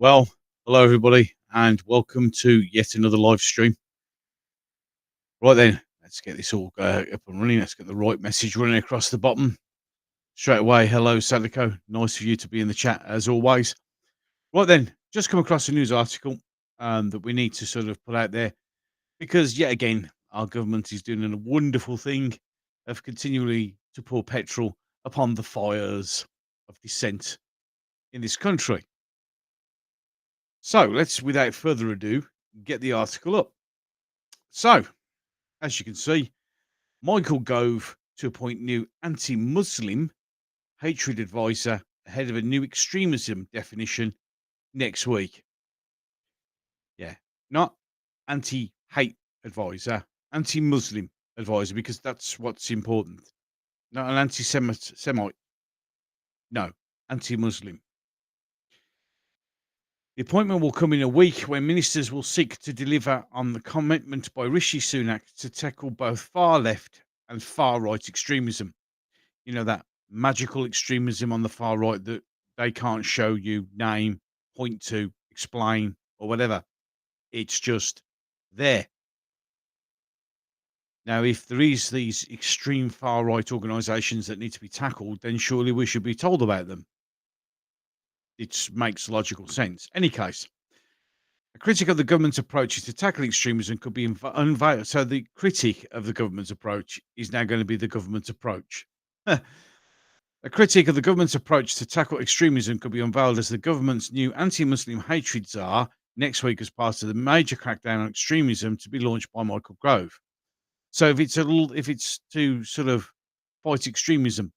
Well, hello everybody, and welcome to yet another live stream. Right then, let's get this all up and running. Let's get the right message running across the bottom. Straight away, hello Sadiko. Nice of you to be in the chat as always. Right then, just come across a news article that we need to sort of put out there because yet again, our government is doing a wonderful thing of continually to pour petrol upon the fires of dissent in this country. So let's, without further ado, get the article up. So, as you can see, Michael Gove to appoint new anti-Muslim hatred advisor ahead of a new extremism definition next week. Yeah, not anti-hate advisor, anti-Muslim advisor, because that's what's important. Not an anti-Semite. No, anti-Muslim. The appointment will come in a week when ministers will seek to deliver on the commitment by Rishi Sunak to tackle both far left and far right extremism. You know, that magical extremism on the far right that they can't show you, name, point to, explain, or whatever. It's just there. Now, if there is these extreme far right organisations that need to be tackled, then surely we should be told about them. It makes logical sense. Any case, a critic of the government's approach to tackle extremism could be unveiled. So the critic of the government's approach is now going to be the government's approach. A critique of the government's approach to tackle extremism could be unveiled as the government's new anti-Muslim hatred czar next week as part of the major crackdown on extremism to be launched by Michael Gove. So if it's to sort of fight extremism,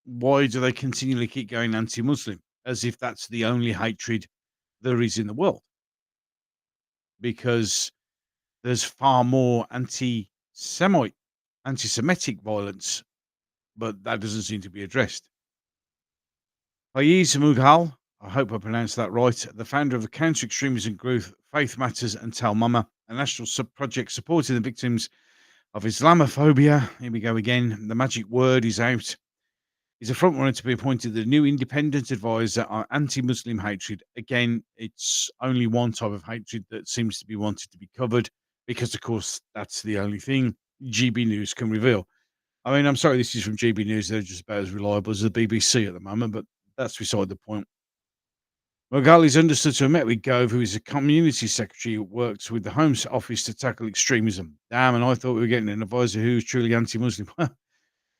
why do they continually keep going anti-Muslim as if that's the only hatred there is in the world? Because there's far more anti-Semitic violence, but that doesn't seem to be addressed. Faiz Mughal, I hope I pronounced that right, the founder of the counter-extremism group Faith Matters and Tell Mama, a national sub-project supporting the victims of Islamophobia. Here we go again. The magic word is out. He's a frontrunner to be appointed the new independent advisor on anti-Muslim hatred. Again, it's only one type of hatred that seems to be wanted to be covered because, of course, that's the only thing GB News can reveal. I mean, I'm sorry, this is from GB News. They're just about as reliable as the BBC at the moment, but that's beside the point. Mughal is understood to have met with Gove, who is a community secretary who works with the Home Office to tackle extremism. Damn, and I thought we were getting an advisor who is truly anti-Muslim.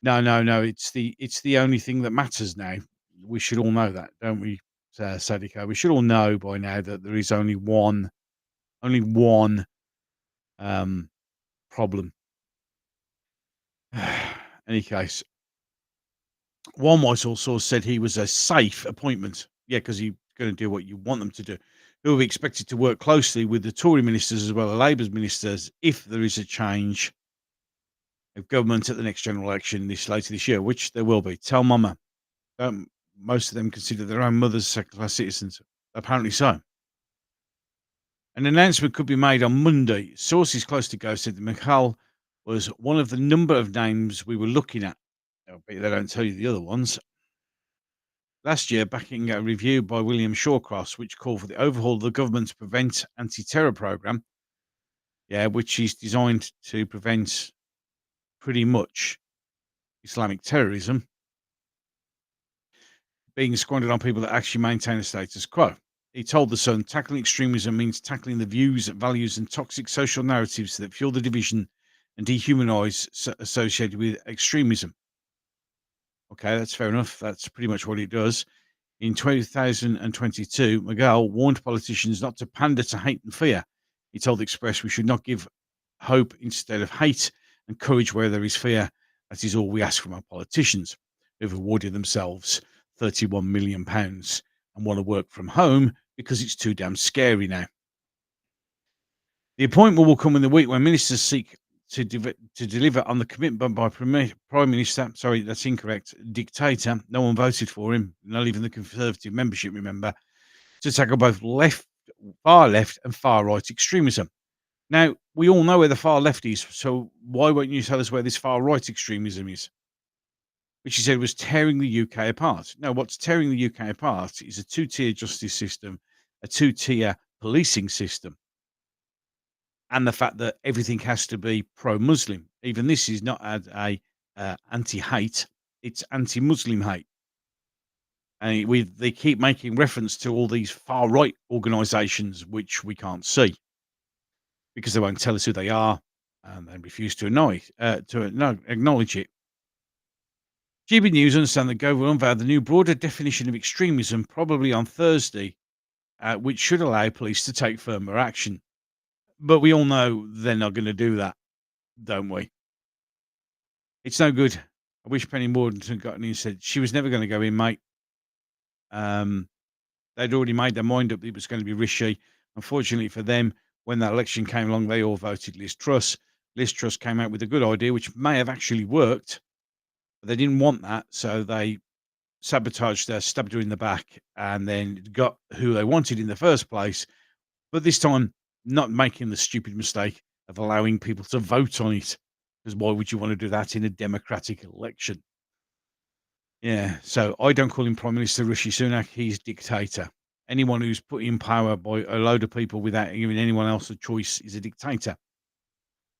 No. It's the only thing that matters now. We should all know that, don't we, Sadiko? We should all know by now that there is only one problem. Any case, one Whitehall source said he was a safe appointment. Yeah, because he's going to do what you want them to do. Who will be expected to work closely with the Tory ministers as well as Labour's ministers if there is a change of government at the next general election later this year, which there will be. Tell Mama. Most of them consider their own mothers second-class citizens. Apparently so. An announcement could be made on Monday. Sources close to Gove said that Michal was one of the number of names we were looking at. They don't tell you the other ones. Last year, backing a review by William Shawcross, which called for the overhaul of the government's Prevent anti-terror programme, which is designed to prevent pretty much Islamic terrorism being squandered on people that actually maintain a status quo. He told The Sun, tackling extremism means tackling the views, values, and toxic social narratives that fuel the division and dehumanize associated with extremism. Okay, that's fair enough. That's pretty much what it does. In 2022, Miguel warned politicians not to pander to hate and fear. He told the Express, we should not give hope instead of hate and courage where there is fear. That is all we ask from our politicians, who've awarded themselves £31 million and want to work from home because it's too damn scary now. The appointment will come in the week when ministers seek to deliver on the commitment by Prime Minister, sorry, that's incorrect, dictator, no one voted for him, not even the Conservative membership, remember, to tackle both far left and far right extremism. Now, we all know where the far left is, so why won't you tell us where this far right extremism is? Which he said was tearing the UK apart. No, what's tearing the UK apart is a two-tier justice system a two-tier policing system, and the fact that everything has to be pro-Muslim. Even this is not anti-hate; it's anti-Muslim hate. And they keep making reference to all these far right organisations, which we can't see because they won't tell us who they are, and they refuse to acknowledge it. GB News understand that Go will unveil the new broader definition of extremism probably on Thursday, which should allow police to take firmer action. But we all know they're not going to do that, don't we? It's no good. I wish Penny Mordaunt had gotten in and said she was never going to go in, mate. Um, They'd already made their mind up that it was going to be Rishi. Unfortunately for them, when that election came along, they all voted Liz Truss. Liz Truss came out with a good idea, which may have actually worked, but they didn't want that, so they sabotaged her, stabbed her in the back, and then got who they wanted in the first place. But this time, not making the stupid mistake of allowing people to vote on it. Because why would you want to do that in a democratic election? Yeah, so I don't call him Prime Minister Rishi Sunak. He's dictator. Anyone who's put in power by a load of people without giving anyone else a choice is a dictator,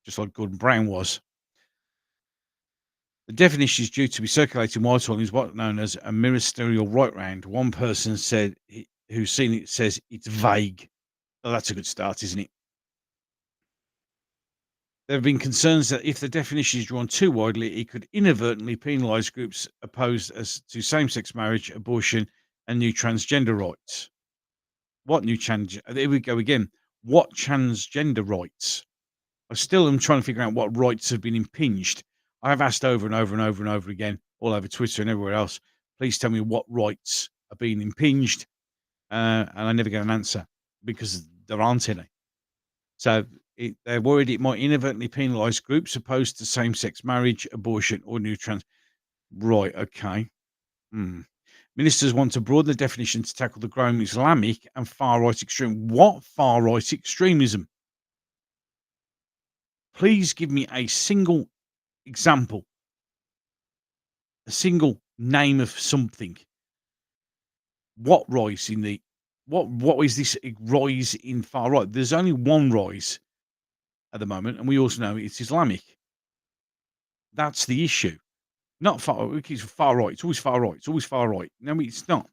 just like Gordon Brown was. The definition is due to be circulating Whitehall is what known as a ministerial right round. One person said who's seen it says it's vague. Oh, that's a good start, isn't it? There have been concerns that if the definition is drawn too widely, it could inadvertently penalise groups opposed to same-sex marriage, abortion, and new transgender rights. What new trans? There we go again. What transgender rights? I still am trying to figure out what rights have been impinged. I have asked over and over and over and over again, all over Twitter and everywhere else. Please tell me what rights are being impinged, and I never get an answer because there aren't any. So they're worried it might inadvertently penalise groups opposed to same-sex marriage, abortion, or new trans. Right, okay. Ministers want to broaden the definition to tackle the growing Islamic and far-right extreme. What far-right extremism? Please give me a single example, a single name of something. What rise in the what is this rise in far right? There's only one rise at the moment, and we also know it's Islamic. That's the issue. Not far. It's far right. It's always far right. It's always far right. No, it's not.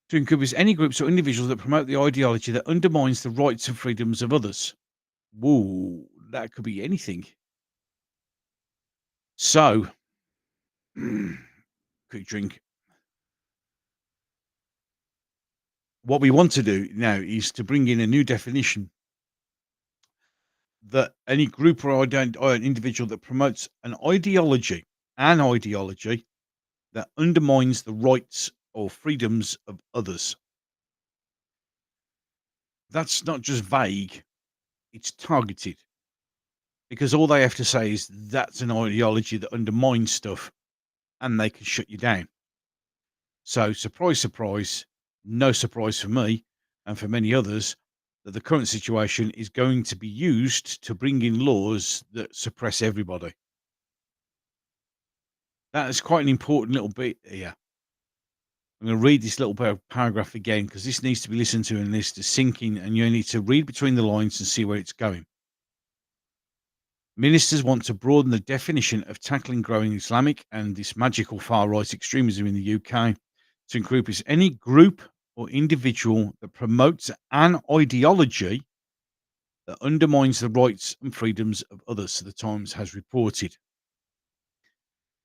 To encompass any groups or individuals that promote the ideology that undermines the rights and freedoms of others. Whoa, that could be anything. So, quick drink. What we want to do now is to bring in a new definition that any group or an individual that promotes an ideology that undermines the rights or freedoms of others. That's not just vague, it's targeted. Because all they have to say is that's an ideology that undermines stuff and they can shut you down. So, surprise, surprise, no surprise for me and for many others that the current situation is going to be used to bring in laws that suppress everybody. That is quite an important little bit here. I'm going to read this little paragraph again because this needs to be listened to and this to sink in, and you need to read between the lines and see where it's going. Ministers want to broaden the definition of tackling growing Islamic and this magical far-right extremism in the UK to encompass any group or individual that promotes an ideology that undermines the rights and freedoms of others, the Times has reported.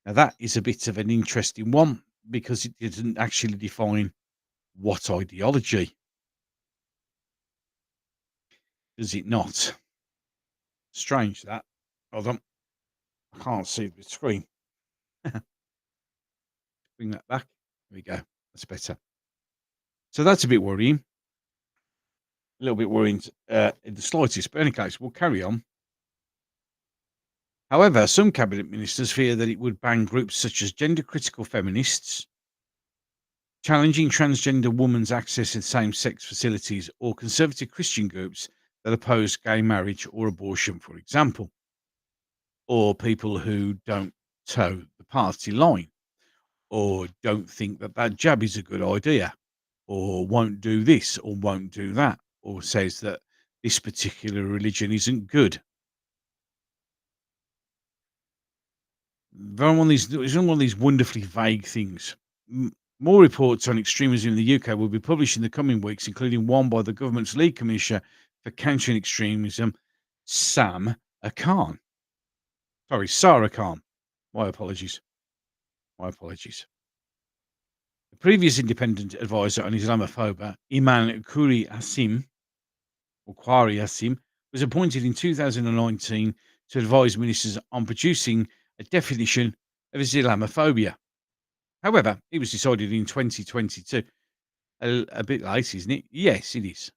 Now, that is a bit of an interesting one because it didn't actually define what ideology. Does it not? Strange that. Hold on. I can't see the screen. Bring that back. There we go. That's better. So that's a bit worrying. A little bit worrying in the slightest. But in any case, we'll carry on. However, some cabinet ministers fear that it would ban groups such as gender-critical feminists, challenging transgender women's access to same-sex facilities, or conservative Christian groups that oppose gay marriage or abortion, for example, or people who don't toe the party line, or don't think that jab is a good idea, or won't do this, or won't do that, or says that this particular religion isn't good. Very one of these it's one of these wonderfully vague things. More reports on extremism in the UK will be published in the coming weeks, including one by the government's lead commissioner for countering extremism, Sam Khan. Sorry, Sarah Khan. My apologies. My apologies. The previous independent advisor on Islamophobia, Iman Kwari Hassim, was appointed in 2019 to advise ministers on producing a definition of Islamophobia. However, it was decided in 2022. A bit late, isn't it? Yes, it is.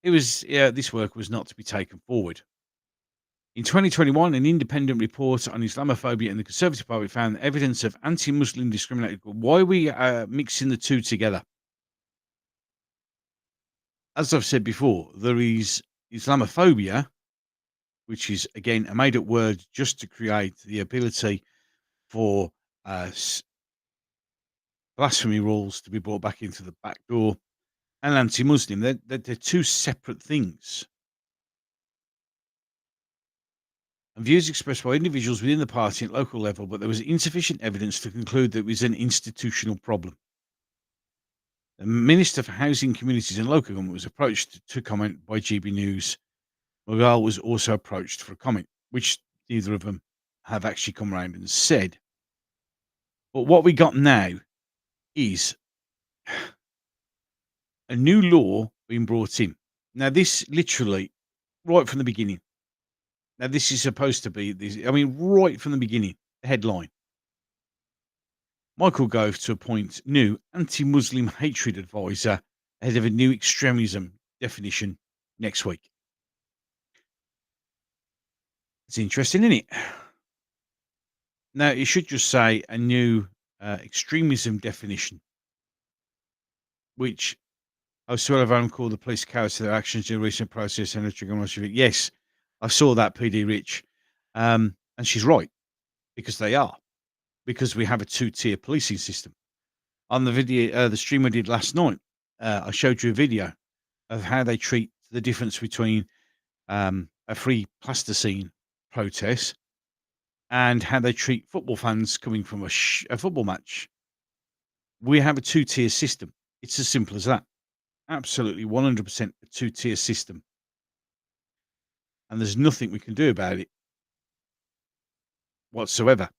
This work was not to be taken forward. In 2021, an independent report on Islamophobia in the Conservative Party found evidence of anti-Muslim discrimination. Why are we mixing the two together? As I've said before, there is Islamophobia, which is, again, a made-up word just to create the ability for blasphemy rules to be brought back into the back door, and anti-Muslim. They're two separate things. And views expressed by individuals within the party at local level, but there was insufficient evidence to conclude that it was an institutional problem. The Minister for Housing, Communities and Local Government was approached to comment by GB News. Mughal was also approached for a comment, which neither of them have actually come around and said. But what we got now is a new law being brought in. Now, this literally, right from the beginning. Now, this is supposed to be, right from the beginning, the headline. Michael Gove to appoint new anti-Muslim hatred advisor ahead of a new extremism definition next week. It's interesting, isn't it? Now, it should just say a new extremism definition, which I still have called the police cowards to their actions during the recent process and the trigger. Yes, I saw that, PD Rich. And she's right, because they are. Because we have a two-tier policing system. On the video, the stream I did last night, I showed you a video of how they treat the difference between a free plasticine protest and how they treat football fans coming from a football match. We have a two-tier system. It's as simple as that. Absolutely 100% a two-tier system. And there's nothing we can do about it whatsoever.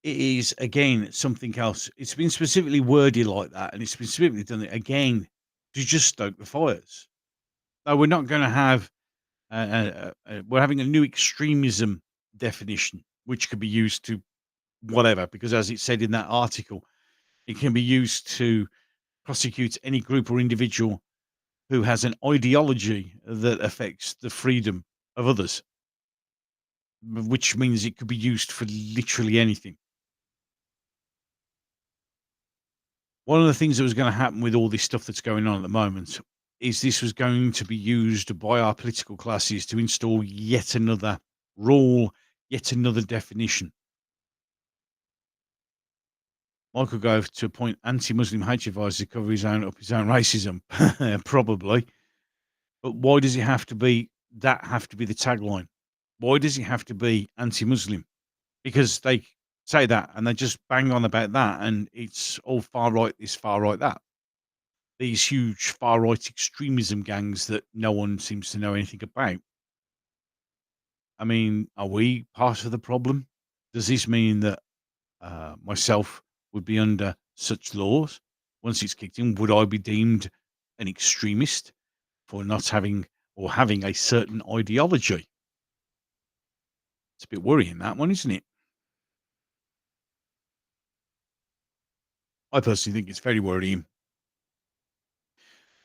It is, again, something else. It's been specifically worded like that, and it's been specifically done it again to just stoke the fires. No, we're not going to have. We're having a new extremism definition, which could be used to whatever, because as it said in that article, it can be used to prosecute any group or individual who has an ideology that affects the freedom of others, which means it could be used for literally anything. One of the things that was going to happen with all this stuff that's going on at the moment is this was going to be used by our political classes to install yet another rule, yet another definition. Michael Gove to appoint anti-Muslim hate advisor to cover his own racism. Probably. But why does it have to be the tagline? Why does it have to be anti-Muslim? Because they say that and they just bang on about that, and it's all far right this, far right that. These huge far right extremism gangs that no one seems to know anything about. I mean, are we part of the problem? Does this mean that myself would be under such laws once it's kicked in? Would I be deemed an extremist for not having or having a certain ideology? It's a bit worrying, that one, isn't it? I personally think it's very worrying.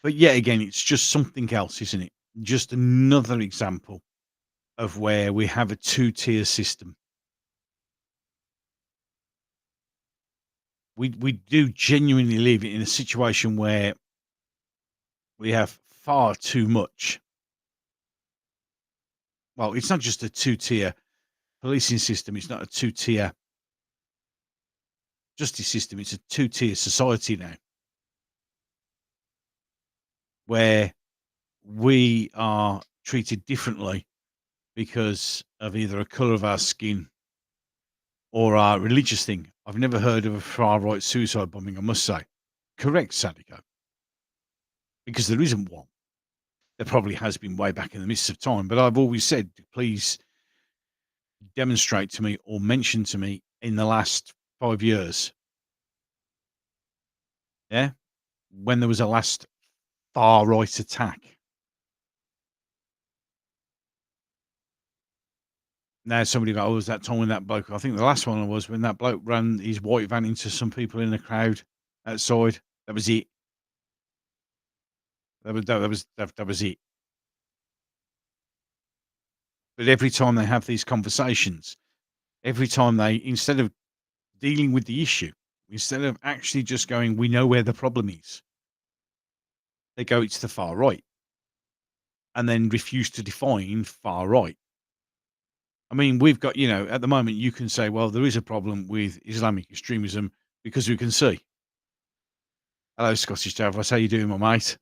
But yet again, it's just something else, isn't it? Just another example of where we have a two-tier system. We do genuinely live in a situation where we have far too much. Well, it's not just a two-tier policing system. It's not a two-tier justice system. It's a two-tier society now, where we are treated differently because of either a colour of our skin or our religious thing. I've never heard of a far right suicide bombing, I must say. Correct, Sadiko, because there isn't one. There probably has been way back in the midst of time, but I've always said, please demonstrate to me or mention to me in the last 5 years, yeah, when there was a last far right attack. Now somebody go, oh, was that time when that bloke? I think the last one was when that bloke ran his white van into some people in the crowd outside. That was it. That was it. But every time they have these conversations, every time they, instead of dealing with the issue, instead of actually just going, we know where the problem is, they go, it's the far right, and then refuse to define far right. I mean, we've got, at the moment, you can say, well, there is a problem with Islamic extremism because we can see. Hello, Scottish Davros. How you doing, my mate?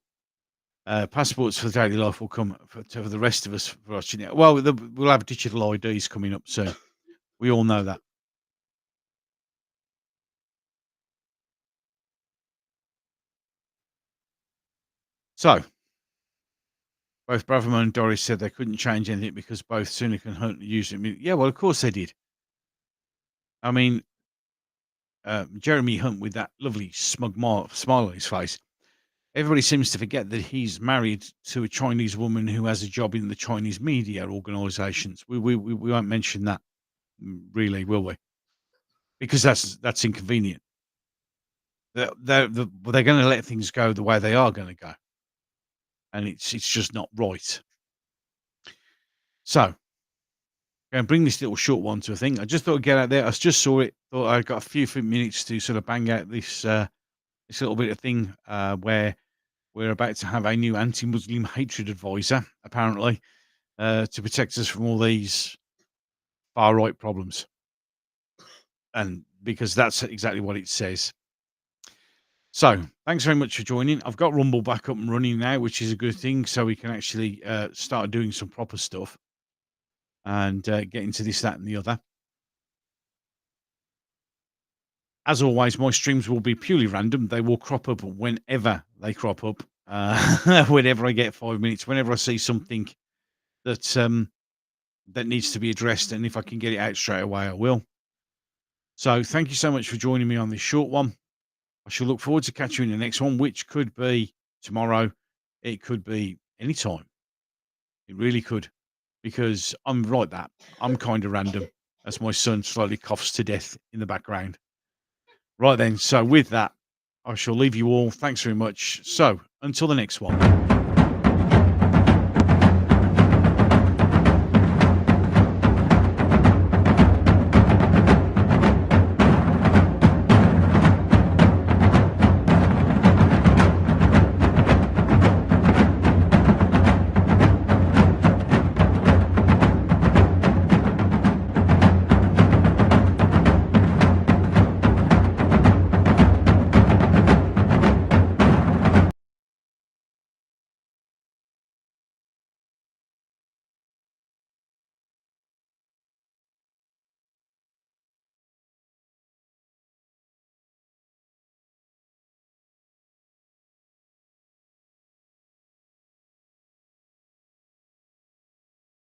Passports for daily life will come for the rest of us for watching it. Well, we'll have digital IDs coming up soon. We all know that. So, both Braverman and Doris said they couldn't change anything because both Sunak and Hunt used it. Yeah, well, of course they did. I mean, Jeremy Hunt with that lovely smug smile on his face. Everybody seems to forget that he's married to a Chinese woman who has a job in the Chinese media organisations. We won't mention that, really, will we? Because that's inconvenient. They're going to let things go the way they are going to go, and it's just not right. So, going to bring this little short one to a thing. I just thought I'd get out there. I just saw it. Thought I got a few minutes to sort of bang out this little bit of thing where we're about to have a new anti-Muslim hatred advisor, apparently, to protect us from all these far right problems. And because that's exactly what it says. So, thanks very much for joining. I've got Rumble back up and running now, which is a good thing. So we can actually start doing some proper stuff and get into this, that, and the other. As always, my streams will be purely random. They will crop up whenever they crop up. Whenever I get 5 minutes, whenever I see something that that needs to be addressed, and if I can get it out straight away, I will. So thank you so much for joining me on this short one. I shall look forward to catching you in the next one, which could be tomorrow. It could be anytime. It really could, because I'm like that. I'm kind of random, as my son slowly coughs to death in the background. Right then, so with that, I shall leave you all. Thanks very much. So until the next one.